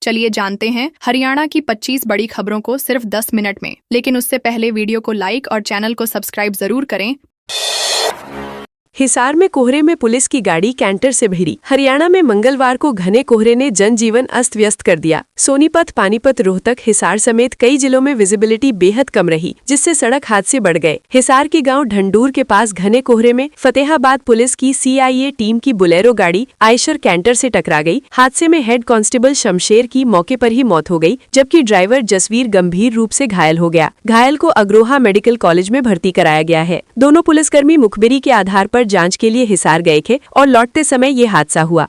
चलिए जानते हैं हरियाणा की 25 बड़ी खबरों को सिर्फ 10 मिनट में। लेकिन उससे पहले वीडियो को लाइक और चैनल को सब्सक्राइब जरूर करें। हिसार में कोहरे में पुलिस की गाड़ी कैंटर से भिड़ी। हरियाणा में मंगलवार को घने कोहरे ने जनजीवन अस्त व्यस्त कर दिया। सोनीपत, पानीपत, रोहतक, हिसार समेत कई जिलों में विजिबिलिटी बेहद कम रही, जिससे सड़क हादसे बढ़ गए। हिसार के गांव ढंडूर के पास घने कोहरे में फतेहाबाद पुलिस की CIA टीम की बुलेरो गाड़ी आयशर कैंटर से टकरा गई। हादसे में हेड कांस्टेबल शमशेर की मौके पर ही मौत हो गई, जबकि ड्राइवर जसवीर गंभीर रूप से घायल हो गया। घायल को अग्रोहा मेडिकल कॉलेज में भर्ती कराया गया है। दोनों पुलिसकर्मी मुखबिरी के आधार पर जांच के लिए हिसार गए थे और लौटते समय ये हादसा हुआ।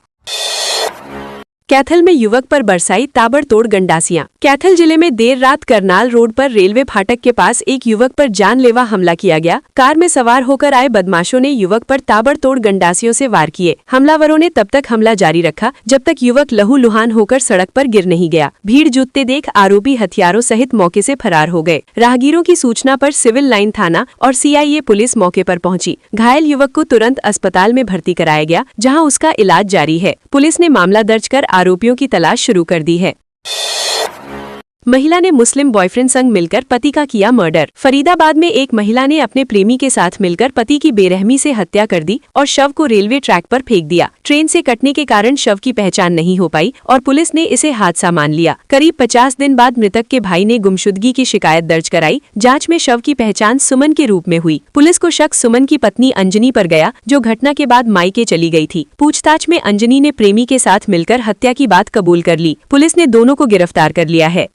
कैथल में युवक पर बरसाई ताबड़तोड़ गंडासियां। कैथल जिले में देर रात करनाल रोड पर रेलवे फाटक के पास एक युवक पर जानलेवा हमला किया गया। कार में सवार होकर आए बदमाशों ने युवक पर ताबड़तोड़ गंडासियों से वार किए। हमलावरों ने तब तक हमला जारी रखा जब तक युवक लहूलुहान होकर सड़क पर गिर नहीं गया। भीड़ जुटते देख आरोपी हथियारों सहित मौके से फरार हो गए। राहगीरों की सूचना पर सिविल लाइन थाना और CIA पुलिस मौके पर पहुंची। घायल युवक को तुरंत अस्पताल में भर्ती कराया गया, जहां उसका इलाज जारी है। पुलिस ने मामला दर्ज कर आरोपियों की तलाश शुरू कर दी है। महिला ने मुस्लिम बॉयफ्रेंड संग मिलकर पति का किया मर्डर। फरीदाबाद में एक महिला ने अपने प्रेमी के साथ मिलकर पति की बेरहमी से हत्या कर दी और शव को रेलवे ट्रैक पर फेंक दिया। ट्रेन से कटने के कारण शव की पहचान नहीं हो पाई और पुलिस ने इसे हादसा मान लिया। करीब 50 दिन बाद मृतक के भाई ने गुमशुदगी की शिकायत दर्ज कराई। जांच में शव की पहचान सुमन के रूप में हुई। पुलिस को शक सुमन की पत्नी अंजनी पर गया, जो घटना के बाद मायके चली गई थी। पूछताछ में अंजनी ने प्रेमी के साथ मिलकर हत्या की बात कबूल कर ली। पुलिस ने दोनों को गिरफ्तार कर लिया है।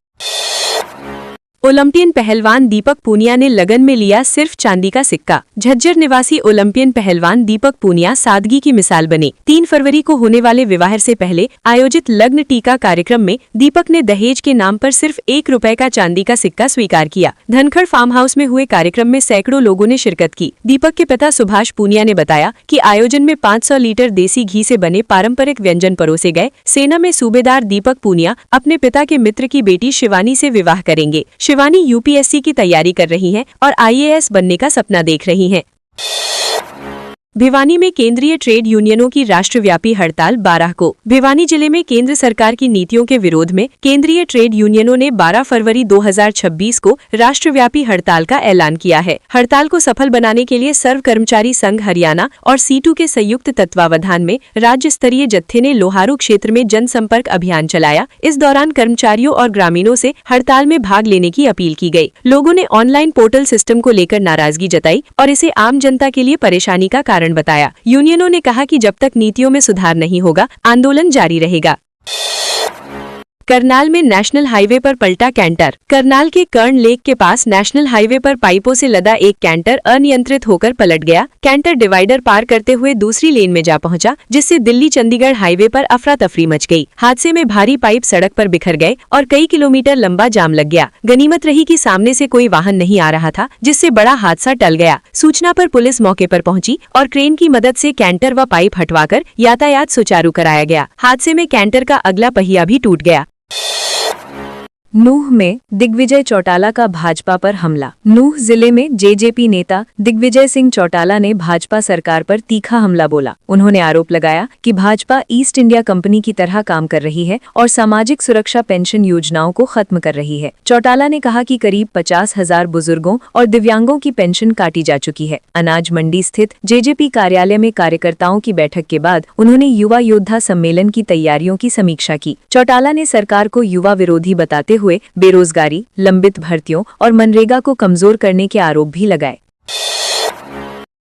ओलंपियन पहलवान दीपक पूनिया ने लगन में लिया सिर्फ चांदी का सिक्का। झज्जर निवासी ओलंपियन पहलवान दीपक पूनिया सादगी की मिसाल बने। 3 फरवरी को होने वाले विवाह से पहले आयोजित लग्न टीका कार्यक्रम में दीपक ने दहेज के नाम पर सिर्फ 1 रुपए का चांदी का सिक्का स्वीकार किया। धनखड़ फार्म हाउस में हुए कार्यक्रम में सैकड़ों लोगों ने शिरकत की। दीपक के पिता सुभाष पूनिया ने बताया कि आयोजन में 500 लीटर देसी घी से बने पारंपरिक व्यंजन परोसे गए। सेना में सूबेदार दीपक पूनिया अपने पिता के मित्र की बेटी शिवानी से विवाह करेंगे। शिवानी UPSC की तैयारी कर रही हैं और IAS बनने का सपना देख रही हैं। भिवानी में केंद्रीय ट्रेड यूनियनों की राष्ट्रव्यापी हड़ताल 12 को। भिवानी जिले में केंद्र सरकार की नीतियों के विरोध में केंद्रीय ट्रेड यूनियनों ने 12 फरवरी 2026 को राष्ट्रव्यापी हड़ताल का ऐलान किया है। हड़ताल को सफल बनाने के लिए सर्व कर्मचारी संघ हरियाणा और C2 के संयुक्त तत्वावधान में राज्य स्तरीय जत्थे ने लोहारू क्षेत्र में जनसंपर्क अभियान चलाया। इस दौरान कर्मचारियों और ग्रामीणों से हड़ताल में भाग लेने की अपील की गई। लोगों ने ऑनलाइन पोर्टल सिस्टम को लेकर नाराजगी जताई और इसे आम जनता के लिए परेशानी का कारण बताया। यूनियनों ने कहा कि जब तक नीतियों में सुधार नहीं होगा, आंदोलन जारी रहेगा। करनाल में नेशनल हाईवे पर पलटा कैंटर। करनाल के कर्ण लेक के पास नेशनल हाईवे पर पाइपों से लदा एक कैंटर अनियंत्रित होकर पलट गया। कैंटर डिवाइडर पार करते हुए दूसरी लेन में जा पहुंचा, जिससे दिल्ली चंडीगढ़ हाईवे पर अफरा तफरी मच गई। हादसे में भारी पाइप सड़क पर बिखर गए और कई किलोमीटर लंबा जाम लग गया। गनीमत रही कि सामने से कोई वाहन नहीं आ रहा था, जिससे बड़ा हादसा टल गया। सूचना पर पुलिस मौके पर पहुंची और क्रेन की मदद से कैंटर व पाइप हटवाकर यातायात सुचारू कराया गया। हादसे में कैंटर का अगला पहिया भी टूट गया। नूह में दिग्विजय चौटाला का भाजपा पर हमला। नूह जिले में JJP नेता दिग्विजय सिंह चौटाला ने भाजपा सरकार पर तीखा हमला बोला। उन्होंने आरोप लगाया कि भाजपा ईस्ट इंडिया कंपनी की तरह काम कर रही है और सामाजिक सुरक्षा पेंशन योजनाओं को खत्म कर रही है। चौटाला ने कहा कि करीब 50,000 बुजुर्गों और दिव्यांगों की पेंशन काटी जा चुकी है। अनाज मंडी स्थित JJP कार्यालय में कार्यकर्ताओं की बैठक के बाद उन्होंने युवा योद्धा सम्मेलन की तैयारियों की समीक्षा की। चौटाला ने सरकार को युवा विरोधी बताते हुए बेरोजगारी, लंबित भर्तियों और मनरेगा को कमजोर करने के आरोप भी लगाए।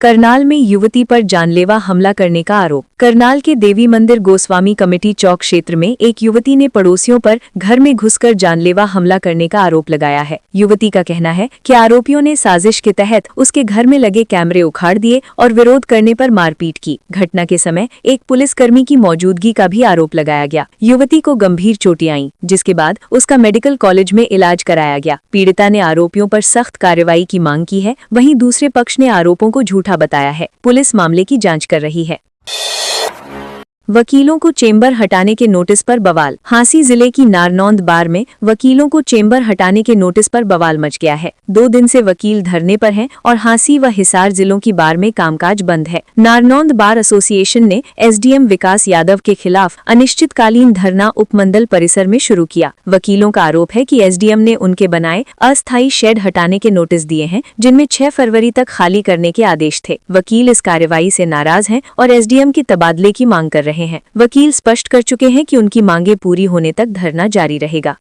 करनाल में युवती पर जानलेवा हमला करने का आरोप। करनाल के देवी मंदिर गोस्वामी कमेटी चौक क्षेत्र में एक युवती ने पड़ोसियों पर घर में घुसकर जानलेवा हमला करने का आरोप लगाया है। युवती का कहना है कि आरोपियों ने साजिश के तहत उसके घर में लगे कैमरे उखाड़ दिए और विरोध करने पर मारपीट की। घटना के समय एक पुलिसकर्मी की मौजूदगी का भी आरोप लगाया गया। युवती को गंभीर चोटें आईं, जिसके बाद उसका मेडिकल कॉलेज में इलाज कराया गया। पीड़िता ने आरोपियों पर सख्त कार्रवाई की मांग की है। वहीं दूसरे पक्ष ने आरोपों को झूठा बताया है। पुलिस मामले की जांच कर रही है। वकीलों को चेंबर हटाने के नोटिस पर बवाल। हांसी जिले की नारनौंद बार में वकीलों को चेंबर हटाने के नोटिस पर बवाल मच गया है। 2 दिन से वकील धरने पर हैं और हांसी व हिसार जिलों की बार में कामकाज बंद है। नारनौंद बार एसोसिएशन ने एसडीएम विकास यादव के खिलाफ अनिश्चितकालीन धरना उपमंडल परिसर में शुरू किया। वकीलों का आरोप है कि एसडीएम ने उनके बनाए अस्थायी शेड हटाने के नोटिस दिए हैं, जिनमें 6 फरवरी तक खाली करने के आदेश थे। वकील इस कार्रवाई से नाराज हैं और एसडीएम की तबादले की मांग कर रहे हैं। वकील स्पष्ट कर चुके हैं कि उनकी मांगे पूरी होने तक धरना जारी रहेगा।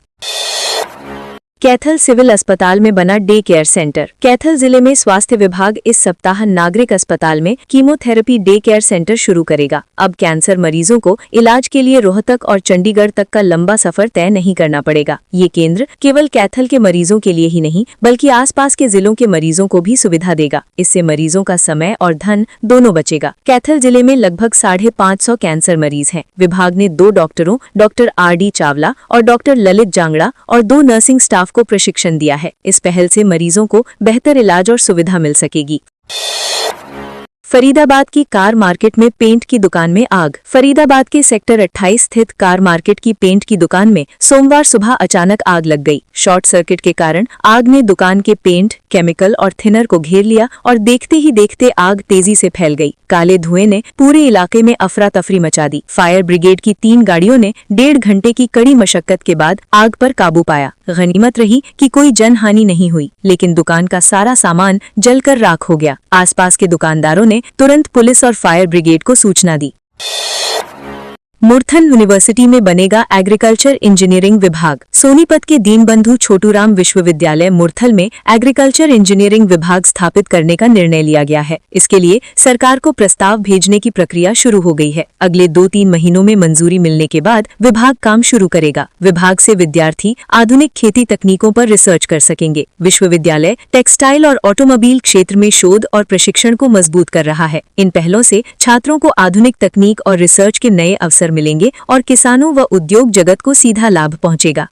कैथल सिविल अस्पताल में बना डे केयर सेंटर। कैथल जिले में स्वास्थ्य विभाग इस सप्ताह नागरिक अस्पताल में कीमोथेरेपी डे केयर सेंटर शुरू करेगा। अब कैंसर मरीजों को इलाज के लिए रोहतक और चंडीगढ़ तक का लंबा सफर तय नहीं करना पड़ेगा। ये केंद्र केवल कैथल के मरीजों के लिए ही नहीं, बल्कि आसपास के जिलों के मरीजों को भी सुविधा देगा। इससे मरीजों का समय और धन दोनों बचेगा। कैथल जिले में लगभग 550 कैंसर मरीज हैं। विभाग ने 2 डॉक्टरों, डॉक्टर RD चावला और डॉक्टर ललित जांगड़ा और 2 नर्सिंग स्टाफ को प्रशिक्षण दिया है। इस पहल से मरीजों को बेहतर इलाज और सुविधा मिल सकेगी। फरीदाबाद की कार मार्केट में पेंट की दुकान में आग। फरीदाबाद के सेक्टर 28 स्थित कार मार्केट की पेंट की दुकान में सोमवार सुबह अचानक आग लग गई। शॉर्ट सर्किट के कारण आग ने दुकान के पेंट, केमिकल और थिनर को घेर लिया और देखते ही देखते आग तेजी से फैल गई। काले धुएं ने पूरे इलाके में अफरा तफरी मचा दी। फायर ब्रिगेड की 3 गाड़ियों ने 1.5 घंटे की कड़ी मशक्कत के बाद आग पर काबू पाया। गनीमत रही कि कोई जनहानि नहीं हुई, लेकिन दुकान का सारा सामान जलकर राख हो गया। आसपास के दुकानदारों ने तुरंत पुलिस और फायर ब्रिगेड को सूचना दी। मुरथन यूनिवर्सिटी में बनेगा एग्रीकल्चर इंजीनियरिंग विभाग। सोनीपत के दीनबंधु छोटूराम विश्वविद्यालय मुरथल में एग्रीकल्चर इंजीनियरिंग विभाग स्थापित करने का निर्णय लिया गया है। इसके लिए सरकार को प्रस्ताव भेजने की प्रक्रिया शुरू हो गई है। अगले 2-3 महीनों में मंजूरी मिलने के बाद विभाग काम शुरू करेगा। विभाग से विद्यार्थी आधुनिक खेती तकनीकों पर रिसर्च कर सकेंगे। विश्वविद्यालय टेक्सटाइल और ऑटोमोबाइल क्षेत्र में शोध और प्रशिक्षण को मजबूत कर रहा है। इन पहलों से छात्रों को आधुनिक तकनीक और रिसर्च के नए अवसर मिलेंगे और किसानों व उद्योग जगत को सीधा लाभ पहुंचेगा।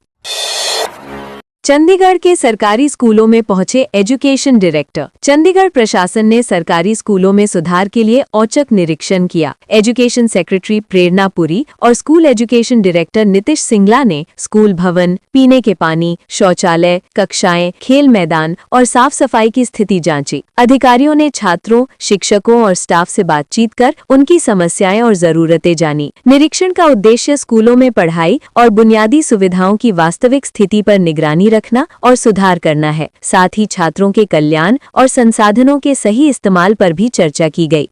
चंडीगढ़ के सरकारी स्कूलों में पहुंचे एजुकेशन डायरेक्टर। चंडीगढ़ प्रशासन ने सरकारी स्कूलों में सुधार के लिए औचक निरीक्षण किया। एजुकेशन सेक्रेटरी प्रेरणा पुरी और school education director Nitish Singla ने स्कूल भवन, पीने के पानी, शौचालय, कक्षाएं, खेल मैदान और साफ सफाई की स्थिति जांची। अधिकारियों ने छात्रों, शिक्षकों और स्टाफ से बातचीत कर उनकी समस्याएं और जरूरतें जानी। निरीक्षण का उद्देश्य स्कूलों में पढ़ाई और बुनियादी सुविधाओं की वास्तविक स्थिति पर निगरानी रखना और सुधार करना है। साथ ही छात्रों के कल्याण और संसाधनों के सही इस्तेमाल पर भी चर्चा की गई।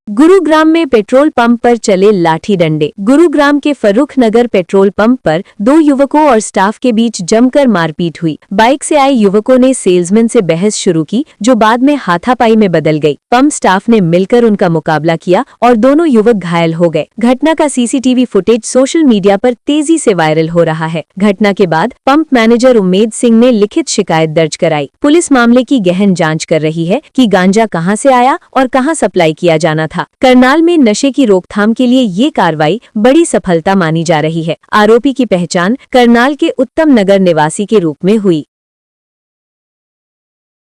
गुरुग्राम में पेट्रोल पंप पर चले लाठी डंडे। गुरुग्राम के फर्रुख नगर पेट्रोल पंप पर 2 युवकों और स्टाफ के बीच जमकर मारपीट हुई। बाइक से आए युवकों ने सेल्समैन से बहस शुरू की, जो बाद में हाथापाई में बदल गई। पंप स्टाफ ने मिलकर उनका मुकाबला किया और दोनों युवक घायल हो गए। घटना का सीसीटीवी फुटेज सोशल मीडिया पर तेजी से वायरल हो रहा है। घटना के बाद पंप मैनेजर उम्मेद सिंह ने लिखित शिकायत दर्ज कराई। पुलिस मामले की गहन जाँच कर रही है कि गांजा कहाँ से आया और कहाँ सप्लाई किया जाना था। करनाल में नशे की रोकथाम के लिए ये कार्रवाई बड़ी सफलता मानी जा रही है। आरोपी की पहचान करनाल के उत्तम नगर निवासी के रूप में हुई।